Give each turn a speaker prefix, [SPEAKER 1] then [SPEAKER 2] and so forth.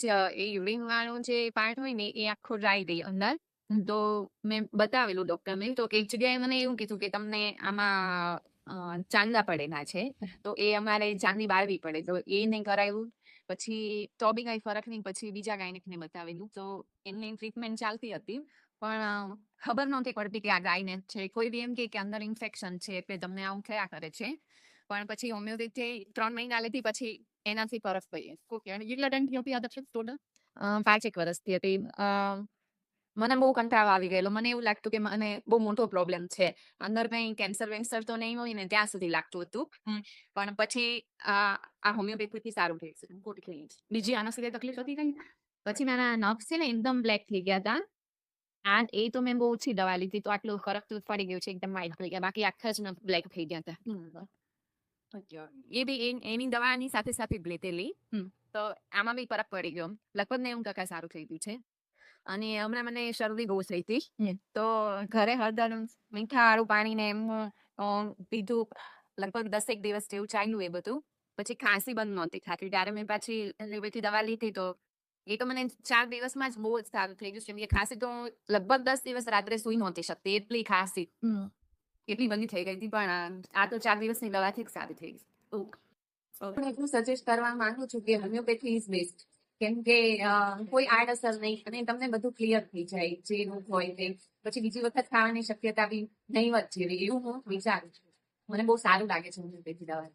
[SPEAKER 1] એ urine વાળો જે part હોય ને એ આખો જાય રહી અંદર. તો મેં બતાવેલું ડોક્ટરને, તો એક જગ્યાએ મને એવું કીધું કે તમને આમાં ચાંદા પડેલા છે, તો એ અમારે ચાંદી બાળવી પડે, તો એ નહીં કરાવ્યું. પછી તો બી કઈ ફરક નહીં, પછી બીજા ગાયનેકને બતાવેલું, તો એમની ટ્રીટમેન્ટ ચાલતી હતી. પણ ખબર નહોતી પડતી કે આ ગાયનેક છે. કોઈ બી એમ કે અંદર ઇન્ફેક્શન છે એટલે તમને આવું થયા કરે છે. પણ પછી હોમિયોપેથી 3 મહિના લીધી, પછી એનાથી ફરક પડી. કેટલા ટાઈમથી હતી આદત છે ટોટલ? 5 એક વર્ષથી હતી. મને બહુ કંટાળો આવી ગયેલો. મને એવું લાગતું કે મને બહુ મોટો પ્રોબ્લેમ છે. અંદર કંઈ કેન્સર વેન્સર તો નહીં હોય ને, ત્યાં સુધી લાગતું હતું. પણ પછી આ હોમિયોપેથીથી સારું થઈ ગયું. બીજી આના સિવાય તકલીફ હતી કઈ? પછી મારા નખ છે ને એકદમ બ્લેક થઈ ગયા હતા. એ તો મેં બહુ ઓછી દવા લીધી, તો આટલું ફરક તો પડી ગયું છે, એકદમ વ્હાઈટ થઈ ગયા. બાકી આખા જ નખ બ્લેક થઈ ગયા હતા. એ બી એની દવાની સાથે સાથે જ લીધેલી. તો આમાં બી ફરક પડી ગયો. લગભગ 90% સારું થઈ ગયું છે. અને હમણાં મને શરદી બહુ થઈ હતી, તો ઘરે હળદર મીઠા વાળું પાણી ને એમ પીધું. લગભગ 10 દિવસ જેવું ચાલ્યું એ બધું. પછી ખાંસી બંધ નહોતી થતી. ત્યારે મેં પાછી એલોપેથી દવા લીધી, તો એ તો મને 4 દિવસમાં જ બહુ જ સારું થઈ ગયું. કેમ કે ખાંસી તો લગભગ 10 દિવસ રાત્રે સુઈ નહોતી શકતી, એટલી ખાંસી એટલી બધી થઈ ગઈ હતી. પણ આ તો 4 દિવસની દવાથી જ સારી થઈ ગઈ. હું એટલું સજેસ્ટ કરવા માંગુ છું કે હોમિયોપેથી ઇઝ બેસ્ટ. કેમ કે કોઈ આડઅસર નહીં, અને તમને બધું ક્લિયર થઈ જાય, જે રોગ હોય તે. પછી બીજી વખત ખાવાની શક્યતા બી નહીવત જેવી, એવું હું વિચારું છું. મને બહુ સારું લાગે છે હોમિયોપેથી દવા.